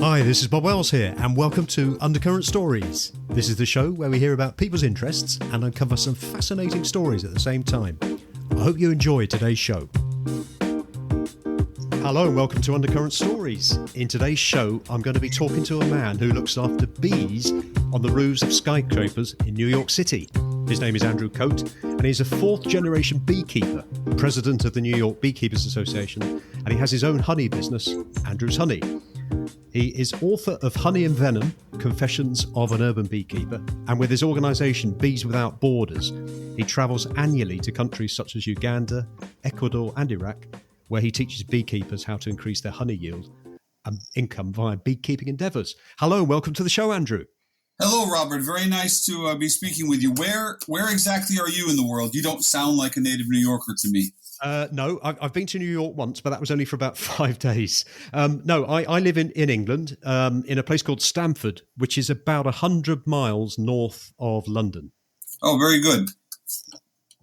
Hi, this is Bob Wells here, and welcome to Undercurrent Stories. This is the show where we hear about people's interests and uncover some fascinating stories at the same time. I hope you enjoy today's show. Hello and welcome to Undercurrent Stories. In today's show, I'm going to be talking to a man who looks after bees on the roofs of skyscrapers in New York City. His name is Andrew Cote, and he's a fourth-generation beekeeper, president of the New York Beekeepers Association, and he has his own honey business, Andrew's Honey. He is author of Honey and Venom, Confessions of an Urban Beekeeper, and with his organisation Bees Without Borders, he travels annually to countries such as Uganda, Ecuador and Iraq, where he teaches beekeepers how to increase their honey yield and income via beekeeping endeavours. Hello and welcome to the show, Andrew. Hello, Robert. Very nice to be speaking with you. Where exactly are you in the world? You don't sound like a native New Yorker to me. No, I've been to New York once, but that was only for about 5 days. No, I live in England, in a place called Stamford, which is about 100 miles north of London. Oh, very good.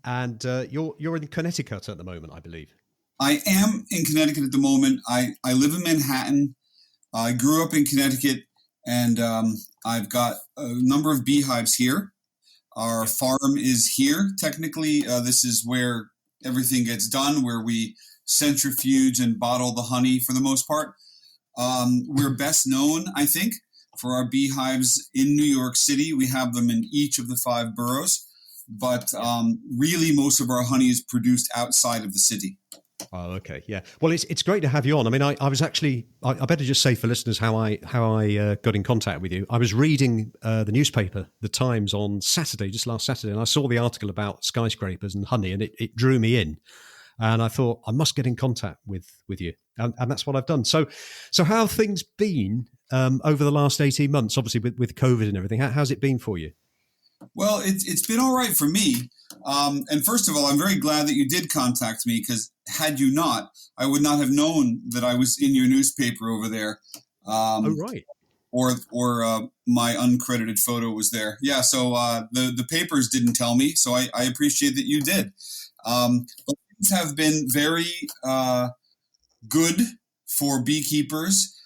And you're in Connecticut at the moment, I believe. I am in Connecticut at the moment. I live in Manhattan. I grew up in Connecticut, and I've got a number of beehives here. Our farm is here. Technically, this is where everything gets done, where we centrifuge and bottle the honey for the most part. We're best known, I think, for our beehives in New York City. We have them in each of the 5 boroughs, but really most of our honey is produced outside of the city. Oh, okay, yeah. Well, it's great to have you on. I mean, I was actually, I better just say for listeners how I got in contact with you. I was reading the newspaper, The Times, on Saturday, just last Saturday, and I saw the article about skyscrapers and honey, and it drew me in. And I thought, I must get in contact with you. And that's what I've done. So how have things been over the last 18 months, obviously with COVID and everything? How's it been for you? Well, it's been all right for me. And first of all, I'm very glad that you did contact me, because had you not, I would not have known that I was in your newspaper over there. Oh, right. Or my uncredited photo was there. Yeah, so the papers didn't tell me, so I appreciate that you did. But things have been very good for beekeepers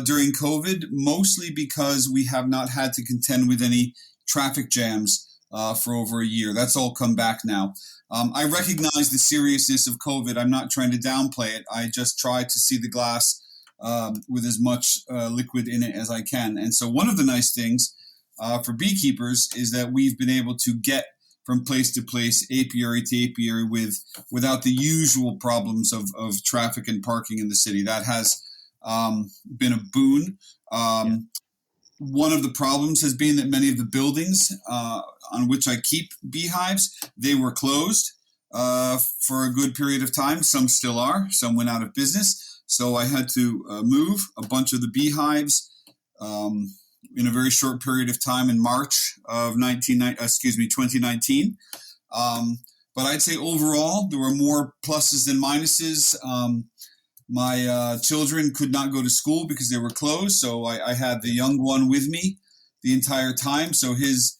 during COVID, mostly because we have not had to contend with any traffic jams for over a year. That's all come back now. I recognize the seriousness of COVID. I'm not trying to downplay it. I just try to see the glass with as much liquid in it as I can. And so one of the nice things for beekeepers is that we've been able to get from place to place, apiary to apiary, without the usual problems of traffic and parking in the city. That has been a boon. One of the problems has been that many of the buildings on which I keep beehives, they were closed for a good period of time. Some still are. Some went out of business. So I had to move a bunch of the beehives in a very short period of time in March of 2019. But I'd say overall, there were more pluses than minuses. My children could not go to school because they were closed, so I had the young one with me the entire time. So his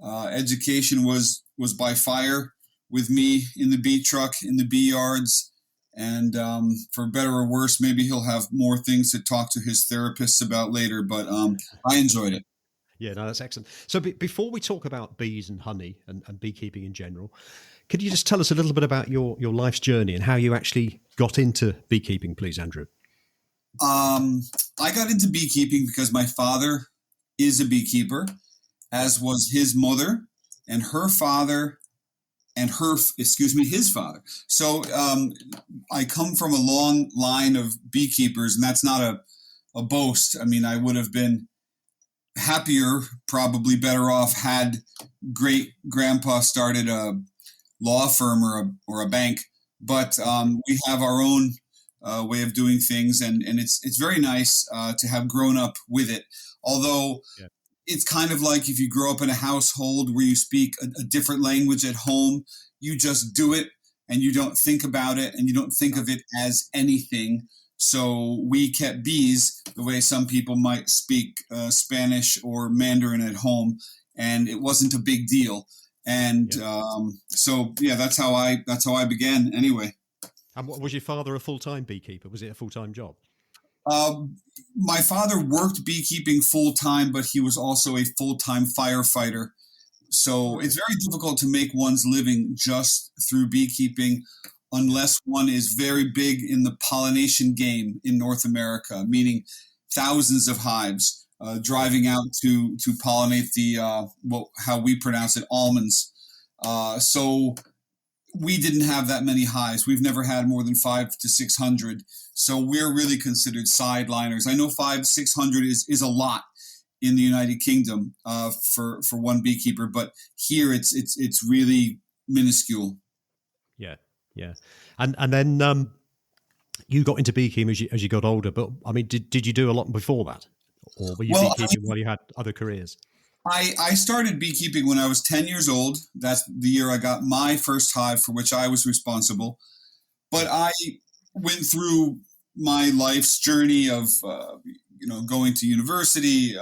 education was by fire with me in the bee truck, in the bee yards. And for better or worse, maybe he'll have more things to talk to his therapists about later, but I enjoyed it. Yeah, no, that's excellent. So before we talk about bees and honey and beekeeping in general, could you just tell us a little bit about your life's journey and how you actually got into beekeeping, please, Andrew? I got into beekeeping because my father is a beekeeper, as was his mother and her father and his father. So I come from a long line of beekeepers, and that's not a boast. I mean, I would have been happier, probably better off, had great grandpa started a law firm or a bank. But we have our own way of doing things, and it's very nice to have grown up with it. Although it's kind of like if you grow up in a household where you speak a different language at home, you just do it and you don't think about it and you don't think of it as anything. So we kept bees the way some people might speak Spanish or Mandarin at home, and it wasn't a big deal. And that's how I began anyway. And was your father a full-time beekeeper? Was it a full-time job? My father worked beekeeping full time, but he was also a full-time firefighter. So it's very difficult to make one's living just through beekeeping unless one is very big in the pollination game in North America, meaning thousands of hives driving out to pollinate the, how we pronounce it, almonds. So we didn't have that many hives. We've never had more than 500 to 600. So we're really considered sideliners. I know 500-600 is a lot in the United Kingdom for one beekeeper, but here it's really minuscule. Yeah, yeah. And then you got into beekeeping as you got older, but I mean, did you do a lot before that? Or were you beekeeping while you had other careers? I started beekeeping when I was 10 years old. That's the year I got my first hive for which I was responsible. But I went through my life's journey of, going to university,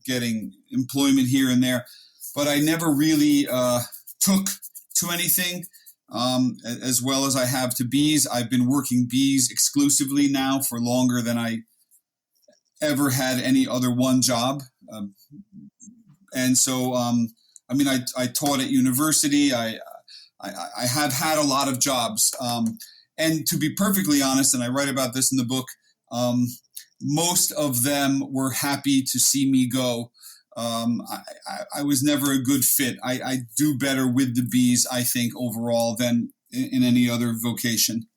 getting employment here and there. But I never really took to anything as well as I have to bees. I've been working bees exclusively now for longer than I ever had any other one job. And so, I taught at university. I have had a lot of jobs. And to be perfectly honest, and I write about this in the book, most of them were happy to see me go. I was never a good fit. I do better with the bees, I think, overall than in any other vocation.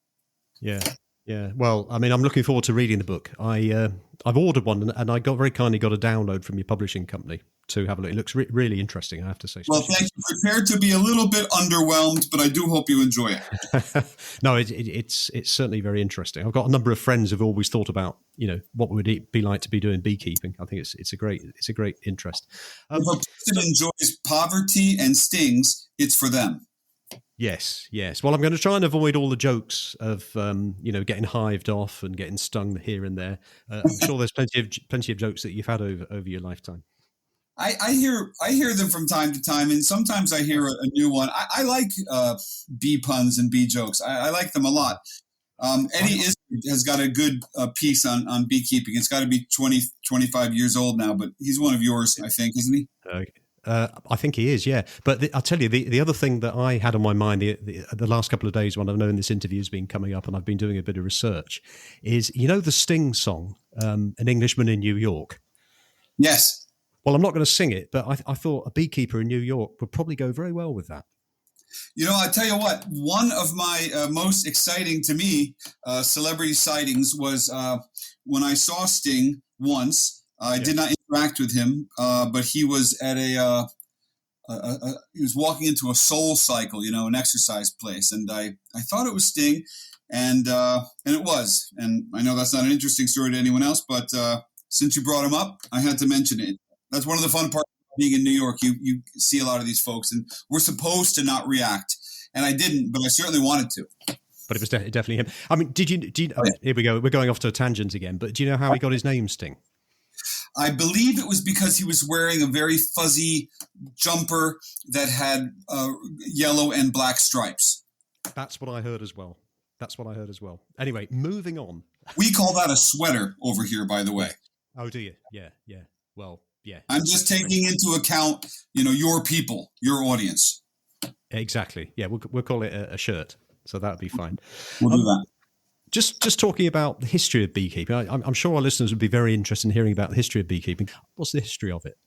Yeah. Yeah, well, I mean, I'm looking forward to reading the book. I've ordered one, and I very kindly got a download from your publishing company to have a look. It looks really interesting, I have to say. Well, thank you. Prepared to be a little bit underwhelmed, but I do hope you enjoy it. No, it's certainly very interesting. I've got a number of friends who've always thought about, what would it be like to be doing beekeeping. I think it's a great interest. If a person enjoys poverty and stings, it's for them. Yes. Well, I'm going to try and avoid all the jokes of, getting hived off and getting stung here and there. I'm sure there's plenty of jokes that you've had over your lifetime. I hear them from time to time, and sometimes I hear a new one. I like bee puns and bee jokes. I like them a lot. Eddie Izzard has got a good piece on beekeeping. It's got to be 20, 25 years old now, but he's one of yours, I think, isn't he? I think he is, yeah. But I'll tell you, the other thing that I had on my mind the last couple of days when I've known this interview has been coming up and I've been doing a bit of research is, the Sting song, An Englishman in New York? Yes. Well, I'm not going to sing it, but I thought a beekeeper in New York would probably go very well with that. I tell you what, one of my most exciting to me celebrity sightings was when I saw Sting once. I did not interact with him, but he was at he was walking into a Soul Cycle, an exercise place, and I thought it was Sting, and it was. And I know that's not an interesting story to anyone else, but since you brought him up, I had to mention it. That's one of the fun parts of being in New York. You see a lot of these folks, and we're supposed to not react, and I didn't, but I certainly wanted to. But it was definitely him. I mean, here we go. We're going off to a tangent again, but do you know how he got his name, Sting? I believe it was because he was wearing a very fuzzy jumper that had yellow and black stripes. That's what I heard as well. Anyway, moving on. We call that a sweater over here, by the way. Oh, do you? Yeah. Well, yeah. I'm just taking into account, your people, your audience. Exactly. Yeah, we'll call it a shirt. So that would be fine. We'll do that. Just talking about the history of beekeeping, I'm sure our listeners would be very interested in hearing about the history of beekeeping. What's the history of it?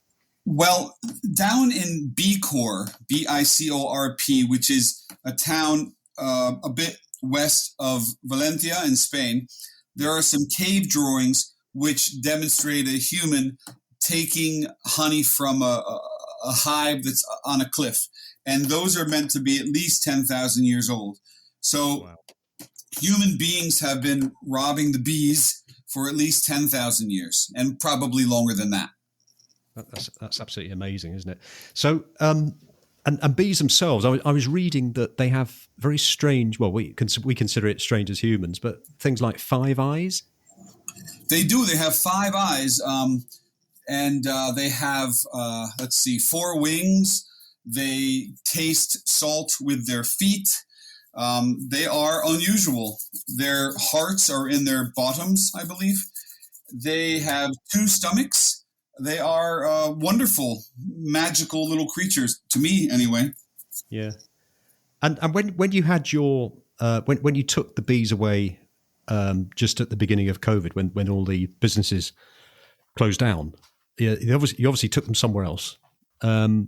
Well, down in Bicor, Bicorp, which is a town a bit west of Valencia in Spain, there are some cave drawings which demonstrate a human taking honey from a hive that's on a cliff. And those are meant to be at least 10,000 years old. So wow. Human beings have been robbing the bees for at least 10,000 years, and probably longer than that. That's absolutely amazing, isn't it? So, and bees themselves, I was reading that they have very strange, well, we consider it strange as humans, but things like 5 eyes. They do. They have 5 eyes, and they have, 4 wings. They taste salt with their feet. They are unusual. Their hearts are in their bottoms, I believe. They have two stomachs. They are wonderful, magical little creatures, to me anyway. Yeah. And when you had your when you took the bees away just at the beginning of COVID, when all the businesses closed down, you obviously took them somewhere else. How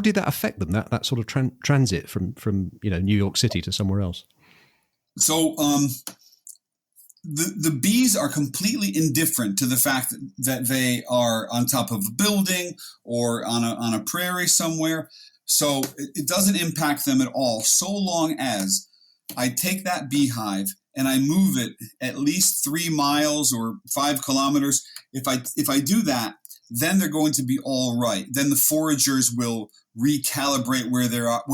did that affect them? That sort of transit from New York City to somewhere else. So the bees are completely indifferent to the fact that they are on top of a building or on a prairie somewhere. So it doesn't impact them at all, so long as I take that beehive and I move it at least 3 miles or 5 kilometers. If I do that, then they're going to be all right. Then the foragers will recalibrate where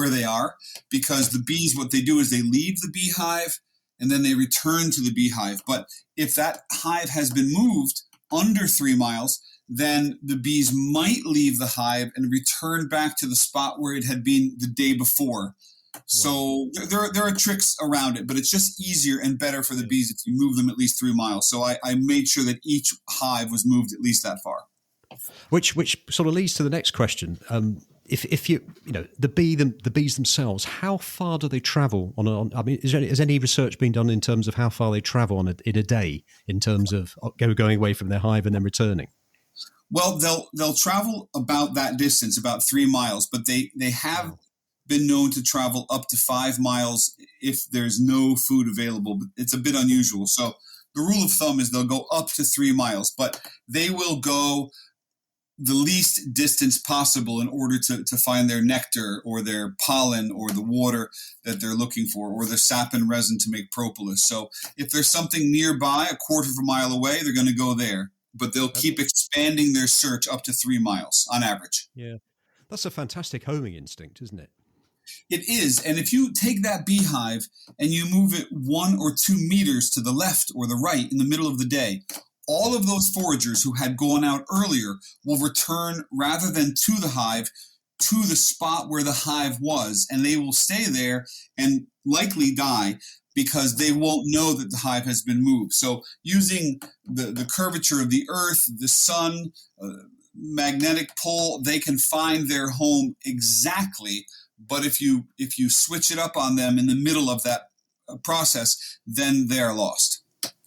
they are, because the bees, what they do is they leave the beehive and then they return to the beehive. But if that hive has been moved under 3 miles, then the bees might leave the hive and return back to the spot where it had been the day before. Wow. So there are tricks around it, but it's just easier and better for the bees if you move them at least 3 miles. So I made sure that each hive was moved at least that far. Which sort of leads to the next question. If you the bees themselves, how far do they travel I mean, has any research been done in terms of how far they travel in a day, in terms of going away from their hive and then returning? Well, they'll travel about that distance, about 3 miles, but they have been known to travel up to 5 miles if there's no food available. But it's a bit unusual. So the rule of thumb is they'll go up to 3 miles, but they will go the least distance possible in order to find their nectar or their pollen or the water that they're looking for, or the sap and resin to make propolis. So if there's something nearby, a quarter of a mile away, they're going to go there. But they'll keep expanding their search up to 3 miles on average. Yeah. That's a fantastic homing instinct, isn't it? It is. And if you take that beehive and you move it 1 or 2 meters to the left or the right in the middle of the day, all of those foragers who had gone out earlier will return, rather than to the hive, to the spot where the hive was. And they will stay there and likely die, because they won't know that the hive has been moved. So using the curvature of the earth, the sun, magnetic pull, they can find their home exactly. But if you switch it up on them in the middle of that process, then they are lost.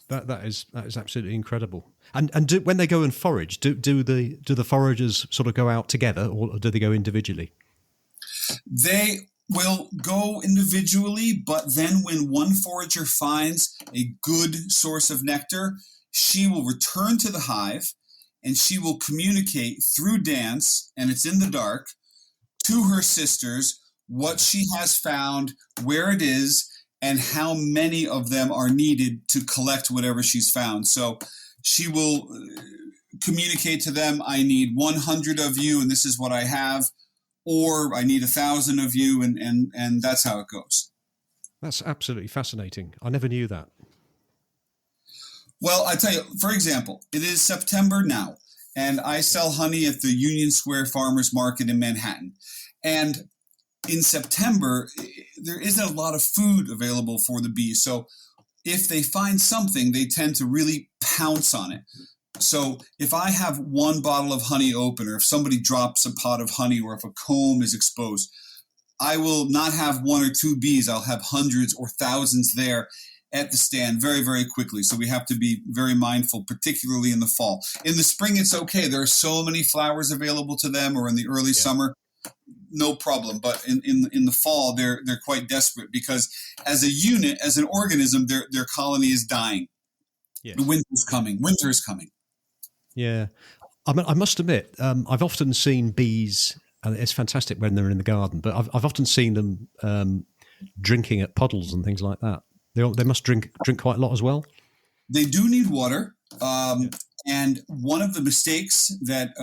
That is absolutely incredible. And when they go and forage, do the foragers sort of go out together, or do they go individually? They will go individually, but then when one forager finds a good source of nectar, she will return to the hive and she will communicate through dance, and it's in the dark, to her sisters what she has found, where it is, and how many of them are needed to collect whatever she's found. So she will communicate to them, I need 100 of you and this is what I have, or I need 1,000 of you, and that's how it goes. That's absolutely fascinating. I never knew that. Well, I tell you, for example, it is September now, and I sell honey at the Union Square Farmers Market in Manhattan. And in September, there isn't a lot of food available for the bees. So if they find something, they tend to really pounce on it. So if I have 1 bottle of honey open, or if somebody drops a pot of honey, or if a comb is exposed, I will not have 1 or 2 bees. I'll have hundreds or thousands there at the stand very, very quickly. So we have to be very mindful, particularly in the fall. In the spring, it's okay. There are so many flowers available to them, or in the early summer, no problem. But in the fall, they're quite desperate, because as a unit, as an organism, their colony is dying. Yes. The winter is coming. Yeah. I must admit, I've often seen bees, and it's fantastic when they're in the garden, but I've often seen them drinking at puddles and things like that. They must drink quite a lot as well. They do need water. And one of the mistakes that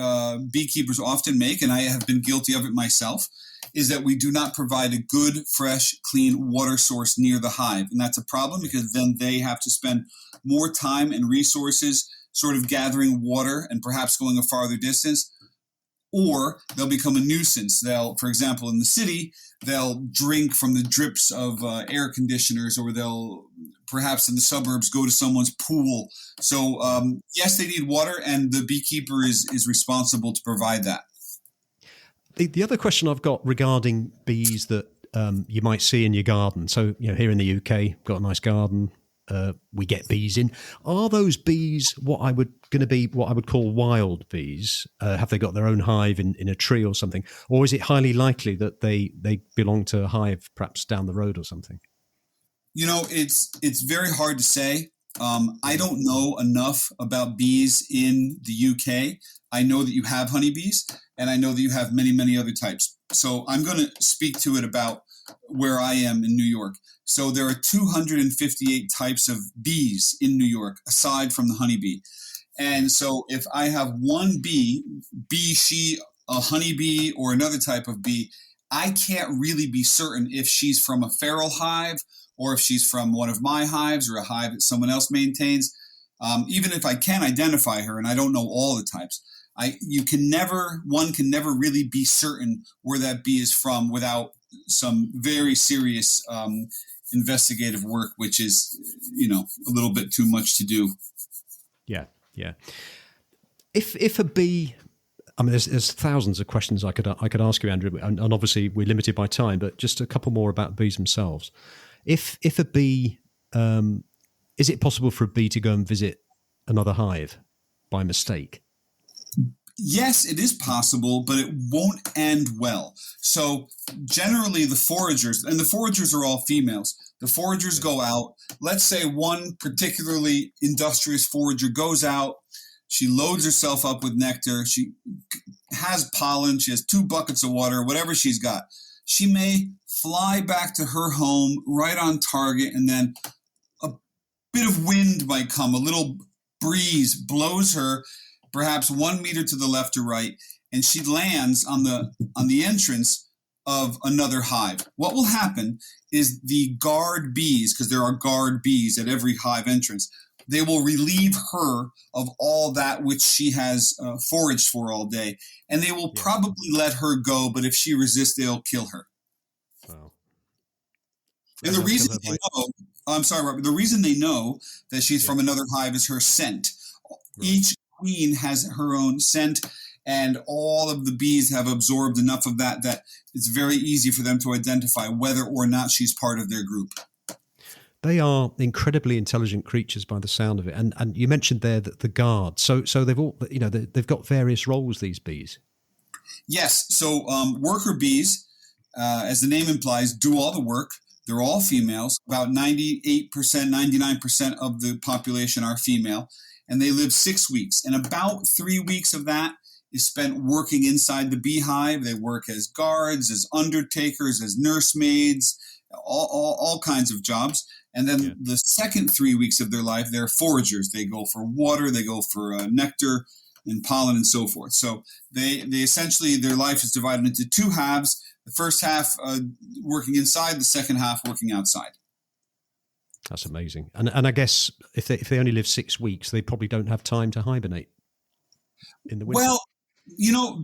beekeepers often make, and I have been guilty of it myself, is that we do not provide a good, fresh, clean water source near the hive. And that's a problem, because then they have to spend more time and resources sort of gathering water and perhaps going a farther distance, or they'll become a nuisance. For example, in the city, they'll drink from the drips of air conditioners, or they'll perhaps in the suburbs, go to someone's pool. So yes, they need water, and the beekeeper is responsible to provide that. The other question I've got regarding bees that you might see in your garden. So, here in the UK, got a nice garden. We get bees in. Are those bees what I would call wild bees? Have they got their own hive in a tree or something? Or is it highly likely that they belong to a hive perhaps down the road or something? It's very hard to say. I don't know enough about bees in the UK. I know that you have honeybees, and I know that you have many, many other types. So I'm going to speak to it about where I am in New York. So there are 258 types of bees in New York, aside from the honeybee. And so if I have one bee, be she a honeybee or another type of bee, I can't really be certain if she's from a feral hive or if she's from one of my hives or a hive that someone else maintains. Even if I can identify her, and I don't know all the types, one can never really be certain where that bee is from without some very serious investigative work, which is, a little bit too much to do. Yeah. If a bee, I mean, there's thousands of questions I could ask you, Andrew, and obviously we're limited by time, but just a couple more about bees themselves. If a bee, is it possible for a bee to go and visit another hive by mistake? Yes, it is possible, but it won't end well. So generally the foragers are all females. The foragers go out. Let's say one particularly industrious forager goes out. She loads herself up with nectar. She has pollen. She has 2 buckets of water, whatever she's got. She may fly back to her home right on target, and then a bit of wind might come. A little breeze blows her perhaps 1 meter to the left or right, and she lands on the entrance of another hive. What will happen is the guard bees, because there are guard bees at every hive entrance, they will relieve her of all that which she has foraged for all day, and they will probably let her go, but if she resists, they'll kill her. Wow. And the reason they know, I'm sorry, Robert, the reason they know that she's from another hive is her scent. Right. Each queen has her own scent, and all of the bees have absorbed enough of that it's very easy for them to identify whether or not she's part of their group. They are incredibly intelligent creatures by the sound of it. And you mentioned there that the guard. So they've all, they've got various roles, these bees. Yes. So worker bees, as the name implies, do all the work. They're all females. About 98%, 99% of the population are female. And they live 6 weeks. And about 3 weeks of that is spent working inside the beehive. They work as guards, as undertakers, as nursemaids, all kinds of jobs. And then the second 3 weeks of their life, they're foragers. They go for water, they go for nectar and pollen and so forth. So they essentially, their life is divided into 2 halves. The first half working inside, the second half working outside. That's amazing. And I guess if they only live 6 weeks, they probably don't have time to hibernate in the winter. Well,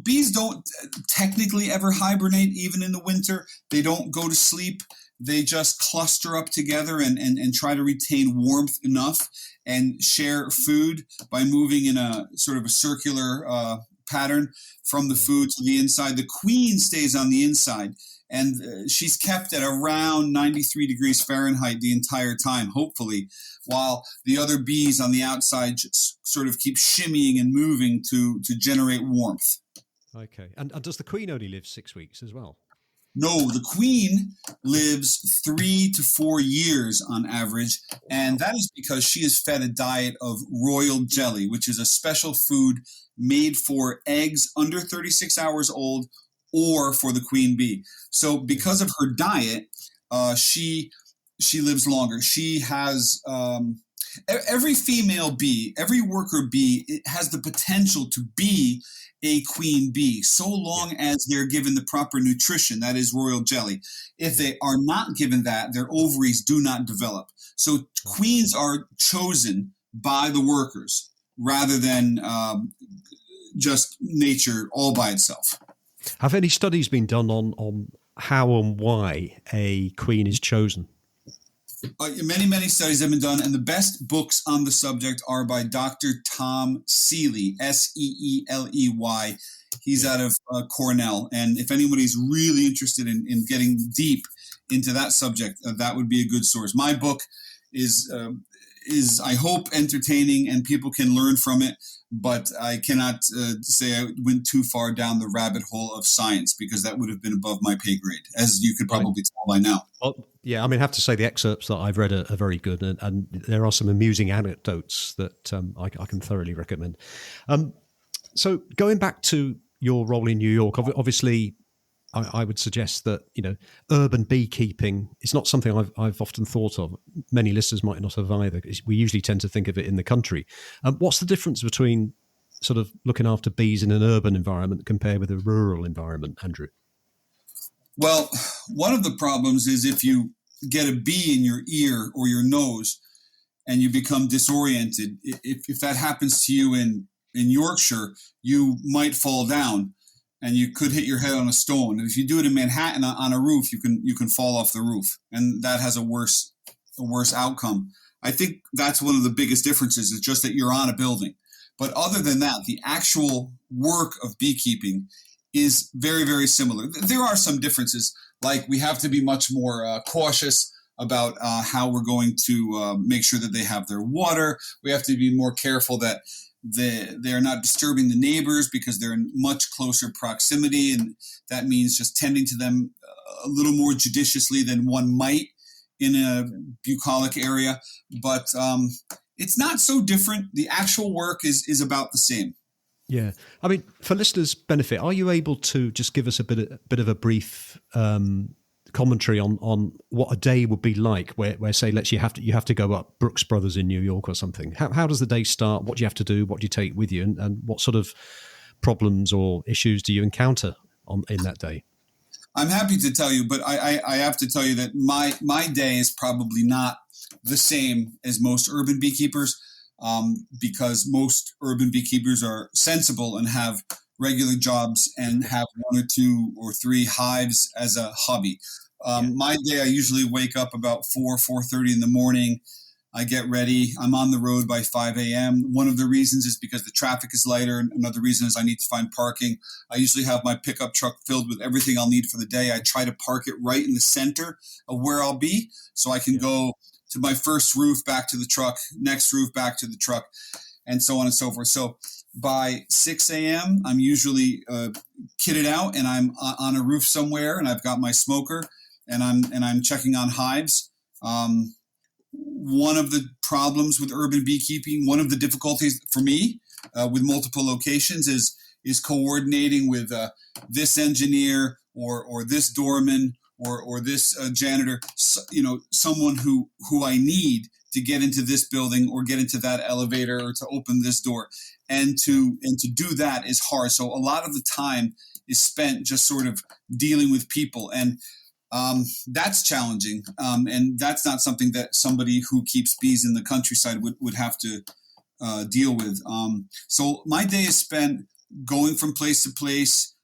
bees don't technically ever hibernate even in the winter. They don't go to sleep. They just cluster up together and try to retain warmth enough and share food by moving in a sort of a circular pattern from the food to the inside. The queen stays on the inside, and she's kept at around 93 degrees Fahrenheit the entire time, hopefully, while the other bees on the outside just sort of keep shimmying and moving to generate warmth. Okay. And does the queen only live 6 weeks as well? No, the queen lives 3 to 4 years on average, and that is because she is fed a diet of royal jelly, which is a special food made for eggs under 36 hours old or for the queen bee. So because of her diet, she lives longer. She has every female bee, every worker bee, it has the potential to be a queen bee, so long as they're given the proper nutrition, that is royal jelly. If they are not given that, their ovaries do not develop. So queens are chosen by the workers rather than just nature all by itself. Have any studies been done on how and why a queen is chosen? Many studies have been done, and the best books on the subject are by Dr. Tom Seeley, Seeley. He's out of Cornell, and if anybody's really interested in getting deep into that subject, that would be a good source. My book is I hope entertaining, and people can learn from it. But I cannot say I went too far down the rabbit hole of science, because that would have been above my pay grade, as you could probably tell by now. Well, yeah, I mean, I have to say the excerpts that I've read are very good, and there are some amusing anecdotes that I can thoroughly recommend. So going back to your role in New York, obviously, I would suggest that, urban beekeeping is not something I've often thought of. Many listeners might not have either. We usually tend to think of it in the country. What's the difference between sort of looking after bees in an urban environment compared with a rural environment, Andrew? Well, one of the problems is if you get a bee in your ear or your nose and you become disoriented. If that happens to you in Yorkshire, you might fall down and you could hit your head on a stone. And if you do it in Manhattan on a roof, you can fall off the roof, and that has a worse outcome. I think that's one of the biggest differences, is just that you're on a building. But other than that, the actual work of beekeeping is very, very similar. There are some differences, like we have to be much more cautious about how we're going to make sure that they have their water. We have to be more careful that they're not disturbing the neighbors, because they're in much closer proximity, and that means just tending to them a little more judiciously than one might in a bucolic area. But it's not so different. The actual work is about the same. Yeah. I mean, for listeners' benefit, are you able to just give us a bit of a brief commentary on what a day would be like, where say, you have to go up Brooks Brothers in New York or something? How does the day start? What do you have to do? What do you take with you? And what sort of problems or issues do you encounter in that day? I'm happy to tell you, but I have to tell you that my day is probably not the same as most urban beekeepers, because most urban beekeepers are sensible and have regular jobs and have 1 or 2 or 3 hives as a hobby. My day, I usually wake up about 4:30 in the morning. I get ready. I'm on the road by 5 a.m. One of the reasons is because the traffic is lighter. Another reason is I need to find parking. I usually have my pickup truck filled with everything I'll need for the day. I try to park it right in the center of where I'll be, so I can go to my first roof, back to the truck, next roof, back to the truck, and so on and so forth. So by 6 a.m., I'm usually kitted out, and I'm on a roof somewhere, and I've got my smoker, and I'm checking on hives. One of the problems with urban beekeeping, one of the difficulties for me with multiple locations is coordinating with this engineer or this doorman or this janitor, someone who I need to get into this building or get into that elevator or to open this door. And to do that is hard. So a lot of the time is spent just sort of dealing with people, and that's challenging. And that's not something that somebody who keeps bees in the countryside would have to deal with. So my day is spent going from place to place,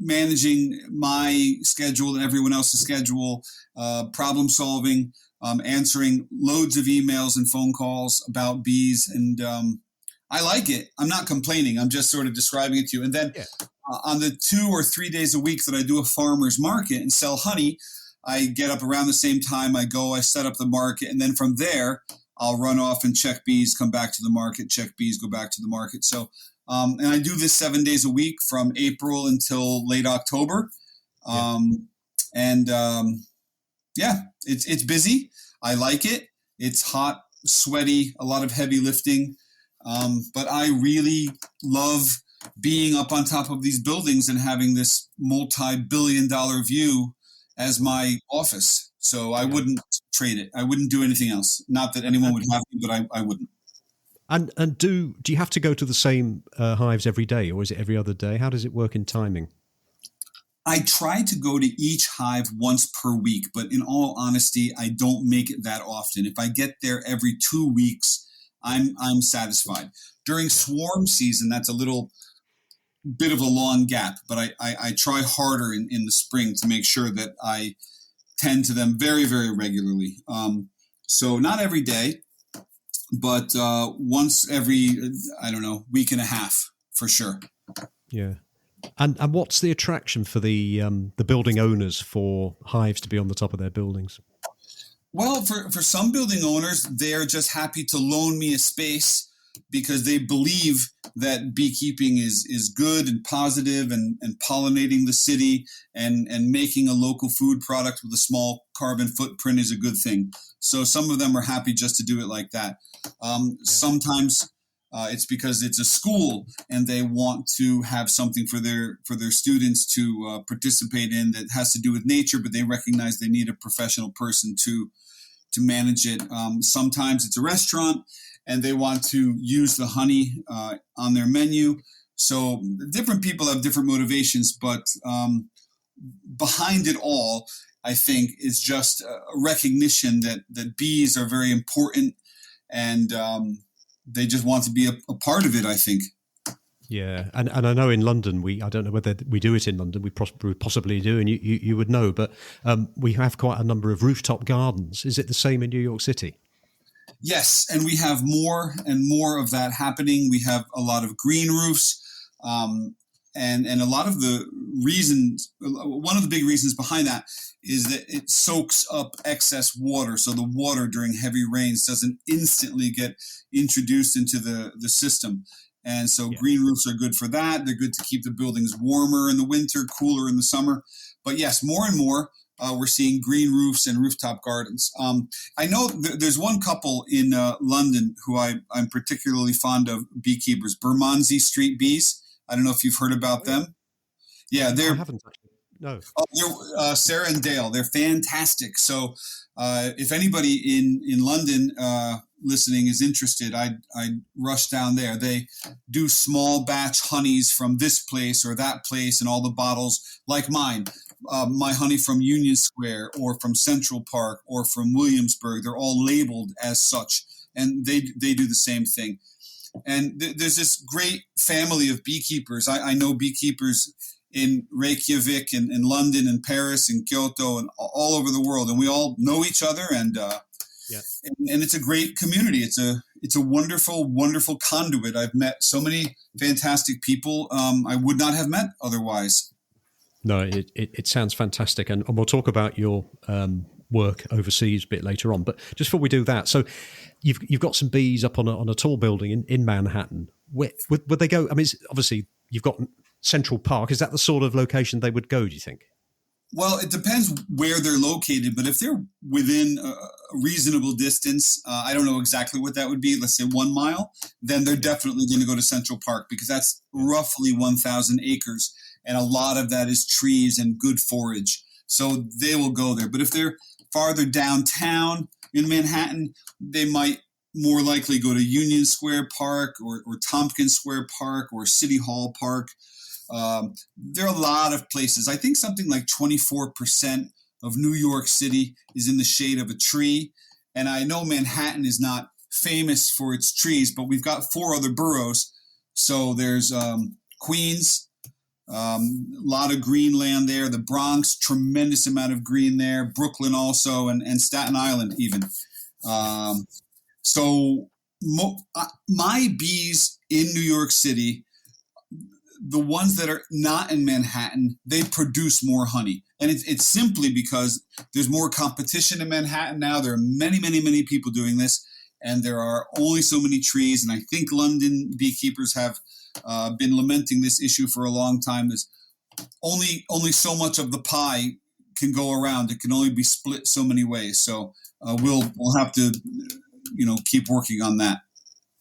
managing my schedule and everyone else's schedule, problem solving, answering loads of emails and phone calls about bees. And I like it. I'm not complaining. I'm just sort of describing it to you. And then on the 2 or 3 days a week that I do a farmer's market and sell honey, I get up around the same time. I set up the market. And then from there, I'll run off and check bees, come back to the market, check bees, go back to the market. So, and I do this 7 days a week from April until late October. It's busy. I like it. It's hot, sweaty, a lot of heavy lifting. But I really love being up on top of these buildings and having this multi-billion-dollar view as my office. So I wouldn't trade it. I wouldn't do anything else. Not that anyone would have me, but I wouldn't. And do you have to go to the same hives every day, or is it every other day? How does it work in timing? I try to go to each hive once per week, but in all honesty, I don't make it that often. If I get there every 2 weeks, I'm satisfied. During swarm season, that's a little bit of a long gap, but I try harder in the spring to make sure that I tend to them very, very regularly. So not every day, but once every, I don't know, week and a half for sure. Yeah. And what's the attraction for the building owners for hives to be on the top of their buildings? Well, for some building owners, they're just happy to loan me a space because they believe that beekeeping is good and positive and pollinating the city and making a local food product with a small carbon footprint is a good thing. So some of them are happy just to do it like that. Sometimes it's because it's a school and they want to have something for their students to participate in that has to do with nature, but they recognize they need a professional person to manage it. Sometimes it's a restaurant and they want to use the honey on their menu. So different people have different motivations, but behind it all, I think, is just a recognition that bees are very important and they just want to be a part of it, I think. Yeah, and I know in London, I don't know whether we do it in London, we possibly do, and you would know, but we have quite a number of rooftop gardens. Is it the same in New York City? Yes, and we have more and more of that happening. We have a lot of green roofs, and a lot of the reasons, one of the big reasons behind that is that it soaks up excess water. So the water during heavy rains doesn't instantly get introduced into the system. And so green roofs are good for that. They're good to keep the buildings warmer in the winter, cooler in the summer. But yes, more and more, we're seeing green roofs and rooftop gardens. I know there's one couple in London who I'm particularly fond of, beekeepers, Bermondsey Street Bees. I don't know if you've heard about them. Yeah, I haven't actually. No. They're Sarah and Dale. They're fantastic. So if anybody in London listening is interested, I'd rush down there. They do small batch honeys from this place or that place, and all the bottles like mine. My honey from Union Square or from Central Park or from Williamsburg, they're all labeled as such, and they do the same thing. And there's this great family of beekeepers. I know beekeepers in Reykjavik and in London and Paris and Kyoto and all over the world, and we all know each other, and it's a great community. It's a wonderful, wonderful conduit. I've met so many fantastic people I would not have met otherwise. No, it sounds fantastic, and we'll talk about your work overseas a bit later on. But just before we do that, so you've got some bees up on a tall building in Manhattan. Would they go? I mean, obviously you've got Central Park. Is that the sort of location they would go, do you think? Well, it depends where they're located, but if they're within a reasonable distance, I don't know exactly what that would be, let's say 1 mile, then they're definitely going to go to Central Park because that's roughly 1,000 acres. And a lot of that is trees and good forage. So they will go there. But if they're farther downtown in Manhattan, they might more likely go to Union Square Park or Tompkins Square Park or City Hall Park. There are a lot of places. I think something like 24% of New York City is in the shade of a tree. And I know Manhattan is not famous for its trees, but we've got 4 other boroughs. So there's Queens, a lot of green land there. The Bronx, tremendous amount of green there. Brooklyn also, and Staten Island even. So my bees in New York City, the ones that are not in Manhattan, they produce more honey. And it's simply because there's more competition in Manhattan now. There are many, many, many people doing this, and there are only so many trees. And I think London beekeepers have been lamenting this issue for a long time. There's only so much of the pie can go around. It can only be split so many ways. So we'll have to, keep working on that.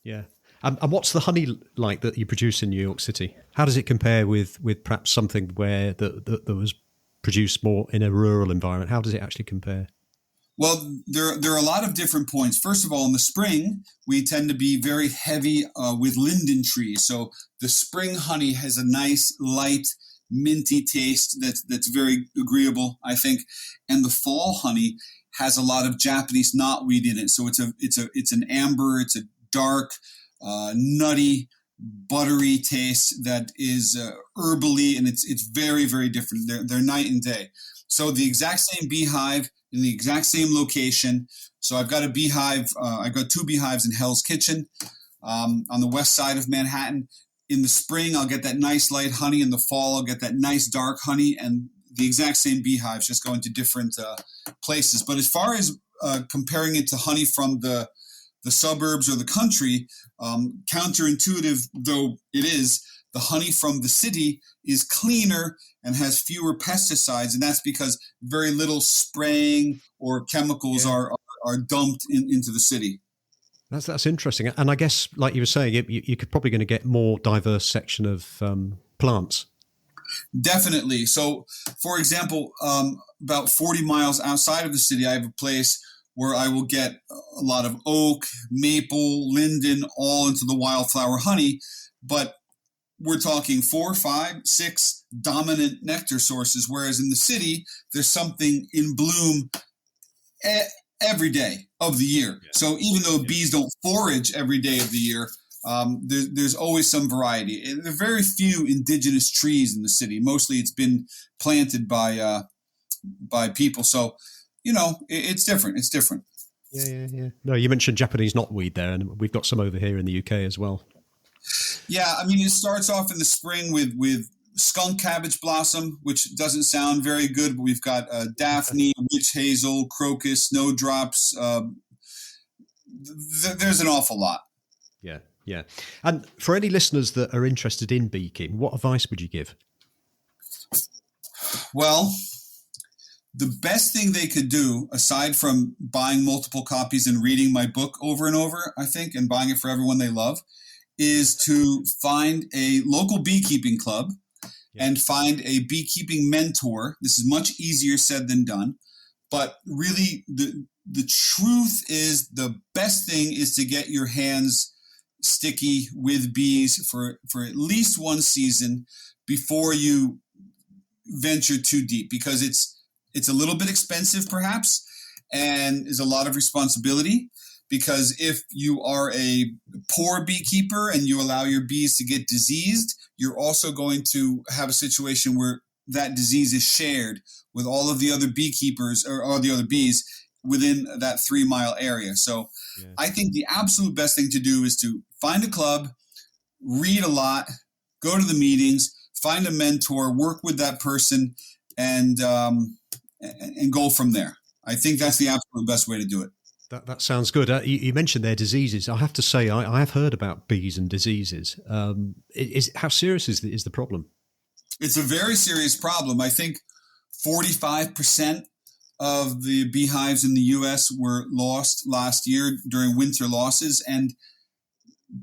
Yeah. And what's the honey like that you produce in New York City? How does it compare with perhaps something where that was produced more in a rural environment? How does it actually compare? Well, there are a lot of different points. First of all, in the spring, we tend to be very heavy with linden trees. So the spring honey has a nice, light, minty taste that's very agreeable, I think. And the fall honey has a lot of Japanese knotweed in it. So it's an amber, it's a dark, nutty, buttery taste that is herbally, and it's very, very different. They're night and day. So the exact same beehive in the exact same location. So I've got a beehive. I've got 2 beehives in Hell's Kitchen on the west side of Manhattan. In the spring, I'll get that nice light honey. In the fall, I'll get that nice dark honey, and the exact same beehives, just going to different places. But as far as comparing it to honey from the suburbs or the country, counterintuitive though it is, the honey from the city is cleaner and has fewer pesticides, and that's because very little spraying or chemicals are dumped into the city. That's interesting. And I guess, like you were saying, you're probably going to get more diverse section of plants. Definitely. So, for example, about 40 miles outside of the city, I have a place where I will get a lot of oak, maple, linden, all into the wildflower honey. But we're talking 4, 5, 6 dominant nectar sources, whereas in the city, there's something in bloom every day of the year. Yeah. So even though bees don't forage every day of the year, there's always some variety. There are very few indigenous trees in the city. Mostly it's been planted by people. So, it's different. It's different. Yeah. No, you mentioned Japanese knotweed there, and we've got some over here in the UK as well. Yeah, I mean, it starts off in the spring with skunk cabbage blossom, which doesn't sound very good, but we've got daphne, witch hazel, crocus, snowdrops. There's an awful lot. Yeah. And for any listeners that are interested in beekeeping, what advice would you give? Well, the best thing they could do, aside from buying multiple copies and reading my book over and over, I think, and buying it for everyone they love, is to find a local beekeeping club and find a beekeeping mentor. This is much easier said than done, but really the truth is the best thing is to get your hands sticky with bees for at least one season before you venture too deep, because it's a little bit expensive perhaps, and is a lot of responsibility. Because if you are a poor beekeeper and you allow your bees to get diseased, you're also going to have a situation where that disease is shared with all of the other beekeepers or all the other bees within that 3-mile area. So I think the absolute best thing to do is to find a club, read a lot, go to the meetings, find a mentor, work with that person, and go from there. I think that's the absolute best way to do it. That sounds good. You mentioned their diseases. I have to say, I have heard about bees and diseases. How serious is the problem? It's a very serious problem. I think 45% of the beehives in the U.S. were lost last year during winter losses. And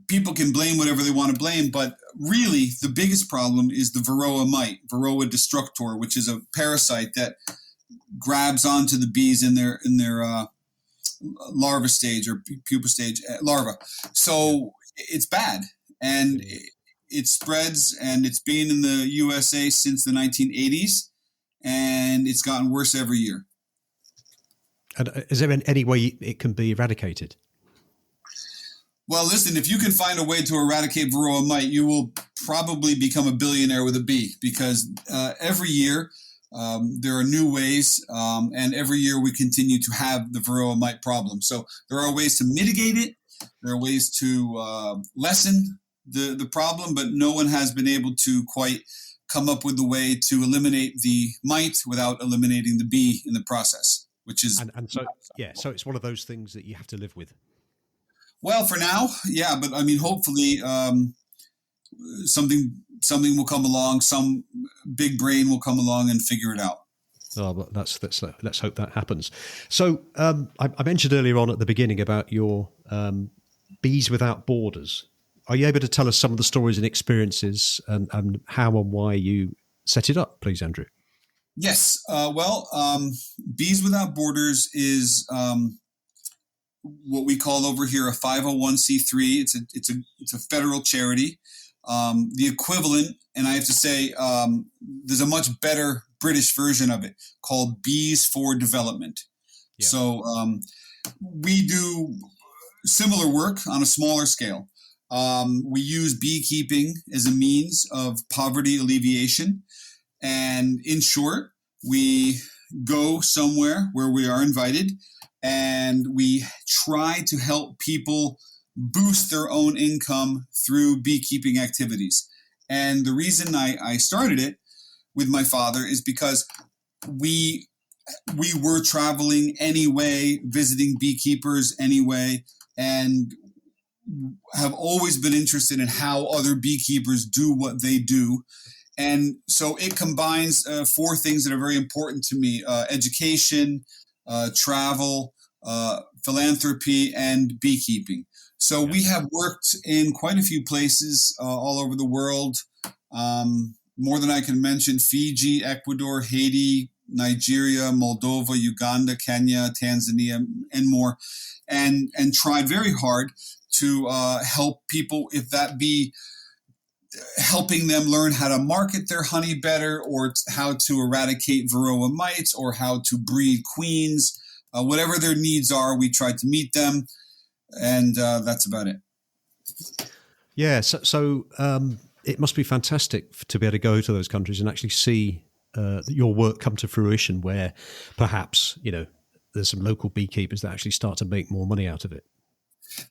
people can blame whatever they want to blame, but really the biggest problem is the Varroa mite, Varroa destructor, which is a parasite that grabs onto the bees in their larva stage or pupa stage larva. So it's bad, and it spreads, and it's been in the USA since the 1980s, and it's gotten worse every year. And is there any way it can be eradicated? Well, listen, if you can find a way to eradicate Varroa mite, you will probably become a billionaire with a bee, because every year there are new ways, and every year we continue to have the Varroa mite problem. So there are ways to mitigate it. There are ways to lessen the problem, but no one has been able to quite come up with the way to eliminate the mite without eliminating the bee in the process, which is... So it's one of those things that you have to live with. Well, for now, yeah, but I mean, hopefully something will come along, some big brain will come along and figure it out. Oh, but let's hope that happens. So I mentioned earlier on at the beginning about your Bees Without Borders. Are you able to tell us some of the stories and experiences and how and why you set it up, please, Andrew? Yes. Bees Without Borders is what we call over here a 501c3. It's a federal charity. The equivalent, and I have to say, there's a much better British version of it called Bees for Development. Yeah. So we do similar work on a smaller scale. We use beekeeping as a means of poverty alleviation. And in short, we go somewhere where we are invited, and we try to help people boost their own income through beekeeping activities. And the reason I started it with my father is because we were traveling anyway, visiting beekeepers anyway, and have always been interested in how other beekeepers do what they do. And so it combines four things that are very important to me: education, travel, philanthropy, and beekeeping. So we have worked in quite a few places all over the world, more than I can mention: Fiji, Ecuador, Haiti, Nigeria, Moldova, Uganda, Kenya, Tanzania, and more, and tried very hard to help people, if that be helping them learn how to market their honey better, or how to eradicate varroa mites, or how to breed queens. Whatever their needs are, we try to meet them, and that's about it. Yeah, so it must be fantastic to be able to go to those countries and actually see your work come to fruition, where perhaps, there's some local beekeepers that actually start to make more money out of it.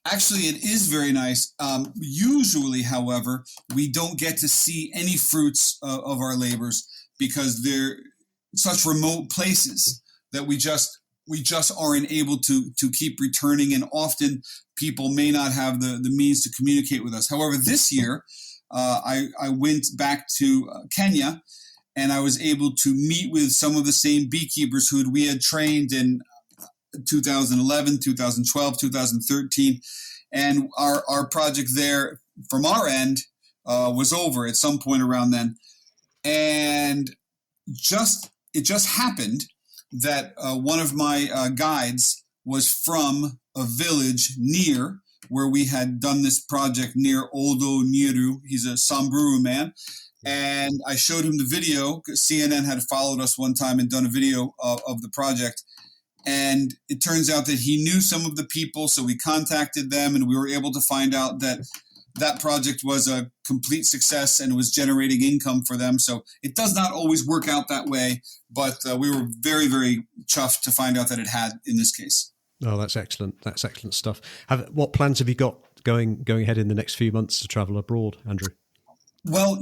Actually, it is very nice. Usually, however, we don't get to see any fruits of our labors because they're such remote places that we just aren't able to keep returning, and often people may not have the means to communicate with us. However, this year, I went back to Kenya, and I was able to meet with some of the same beekeepers who we had trained in 2011, 2012, 2013. And our project there from our end was over at some point around then. And it just happened that one of my guides was from a village near where we had done this project, near Odo Niru. He's a Samburu man. And I showed him the video. CNN had followed us one time and done a video of the project. And it turns out that he knew some of the people, so we contacted them, and we were able to find out that that project was a complete success and was generating income for them. So it does not always work out that way, but we were very, very chuffed to find out that it had in this case. Oh, that's excellent. That's excellent stuff. What plans have you got going ahead in the next few months to travel abroad, Andrew? Well,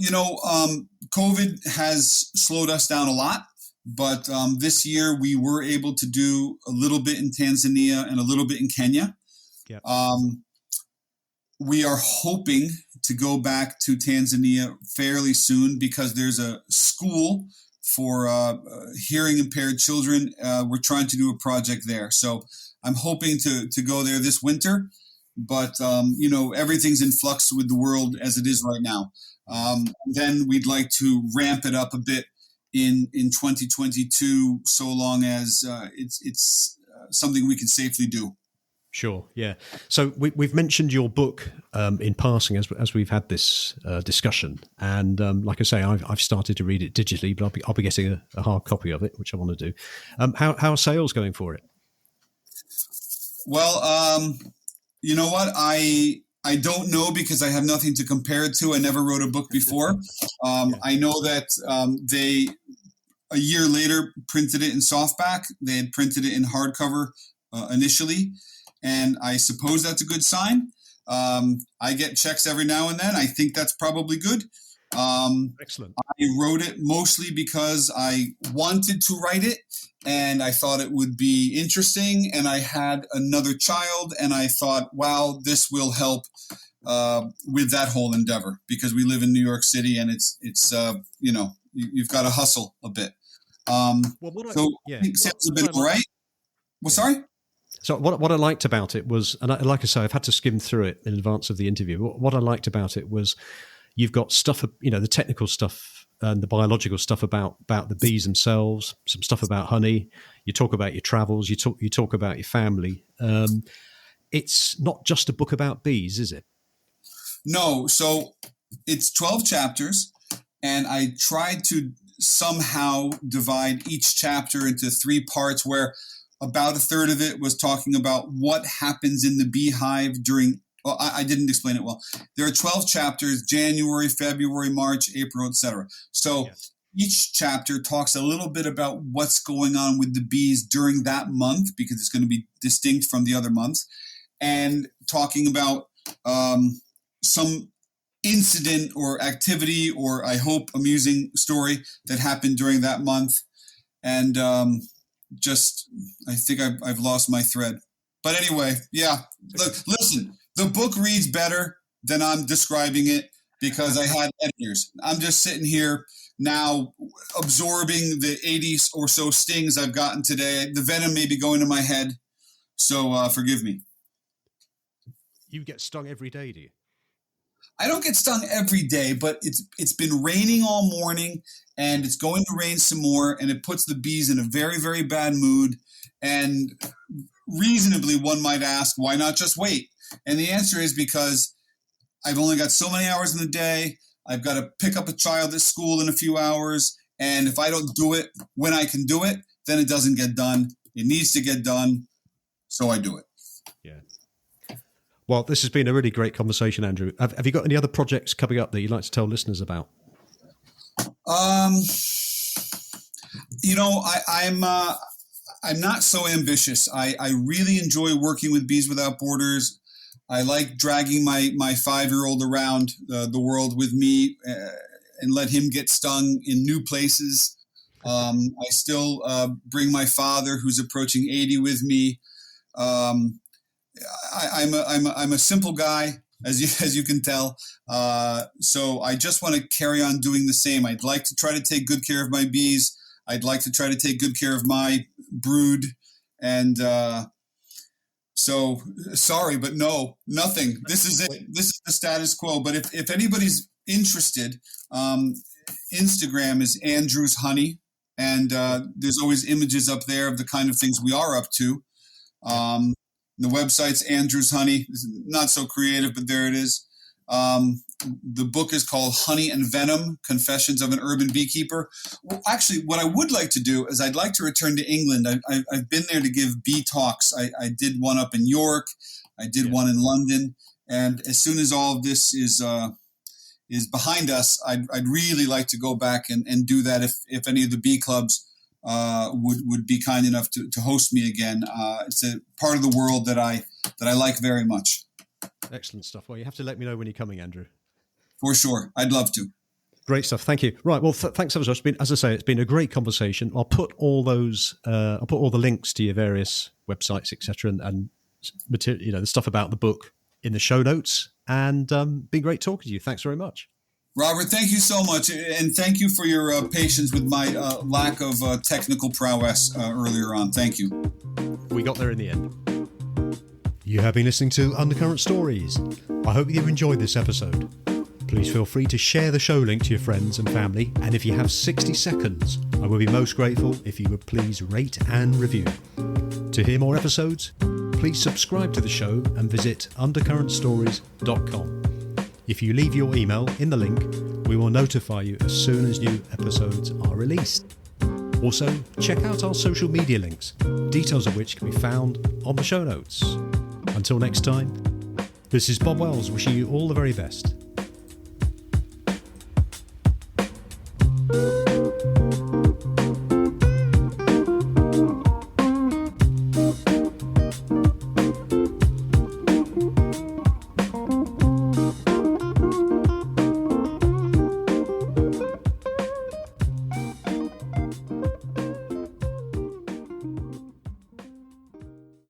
COVID has slowed us down a lot. But this year we were able to do a little bit in Tanzania and a little bit in Kenya. Yep. We are hoping to go back to Tanzania fairly soon because there's a school for hearing impaired children. We're trying to do a project there. So I'm hoping to go there this winter. But, everything's in flux with the world as it is right now. Then we'd like to ramp it up a bit in 2022, so long as it's something we can safely do. Sure, yeah. So we've mentioned your book in passing as we've had this discussion, and like I say, I've started to read it digitally, but I'll be getting a hard copy of it, which I want to do. How are sales going for it? Well, you know what? I don't know because I have nothing to compare it to. I never wrote a book before. I know that they, a year later, printed it in softback. They had printed it in hardcover initially, and I suppose that's a good sign. I get checks every now and then. I think that's probably good. Excellent. I wrote it mostly because I wanted to write it, and I thought it would be interesting, and I had another child, and I thought, wow, this will help with that whole endeavor, because we live in New York City, and it's you've got to hustle a bit. I think sales have been all right. Well, sorry? So what I liked about it was, and like I say, I've had to skim through it in advance of the interview. What I liked about it was you've got stuff, the technical stuff and the biological stuff about the bees themselves, some stuff about honey. You talk about your travels. You talk about your family. It's not just a book about bees, is it? No. So it's 12 chapters, and I tried to somehow divide each chapter into 3 parts, where about a third of it was talking about what happens in the beehive during. Well, I didn't explain it well. There are 12 chapters: January, February, March, April, etc. So each chapter talks a little bit about what's going on with the bees during that month, because it's going to be distinct from the other months, and talking about some incident or activity, or I hope amusing story that happened during that month. And I think I've lost my thread. But anyway, yeah, look, listen, the book reads better than I'm describing it because I had editors. I'm just sitting here now absorbing the 80 or so stings I've gotten today. The venom may be going to my head, so forgive me. You get stung every day, do you? I don't get stung every day, but it's been raining all morning, and it's going to rain some more, and it puts the bees in a very, very bad mood. And reasonably, one might ask, why not just wait? And the answer is because I've only got so many hours in the day. I've got to pick up a child at school in a few hours. And if I don't do it when I can do it, then it doesn't get done. It needs to get done. So I do it. Yeah. Well, this has been a really great conversation, Andrew. Have you got any other projects coming up that you'd like to tell listeners about? I'm not so ambitious. I really enjoy working with Bees Without Borders. I like dragging my 5-year-old around the world with me and let him get stung in new places. I still bring my father, who's approaching 80, with me. I'm a simple guy, as you can tell. So I just want to carry on doing the same. I'd like to try to take good care of my bees. I'd like to try to take good care of my brood. And so sorry, but no, nothing. This is it. This is the status quo. But if anybody's interested, Instagram is Andrew's Honey. And there's always images up there of the kind of things we are up to. The website's Andrew's Honey. It's not so creative, but there it is. The book is called Honey and Venom, Confessions of an Urban Beekeeper. Well, actually, what I would like to do is I'd like to return to England. I've been there to give bee talks. I did one up in York. I did one in London. And as soon as all of this is behind us, I'd really like to go back and do that if any of the bee clubs would be kind enough to host me again. It's a part of the world that I like very much. Excellent stuff. Well, you have to let me know when you're coming, Andrew. For sure. I'd love to. Great stuff. Thank you. Right. Well, thanks so much. As I say, it's been a great conversation. I'll put all the links to your various websites, etc., and material, the stuff about the book in the show notes. And been great talking to you. Thanks very much. Robert, thank you so much. And thank you for your patience with my lack of technical prowess earlier on. Thank you. We got there in the end. You have been listening to Undercurrent Stories. I hope you enjoyed this episode. Please feel free to share the show link to your friends and family. And if you have 60 seconds, I will be most grateful if you would please rate and review. To hear more episodes, please subscribe to the show and visit undercurrentstories.com. If you leave your email in the link, we will notify you as soon as new episodes are released. Also, check out our social media links, details of which can be found on the show notes. Until next time, this is Bob Wells wishing you all the very best.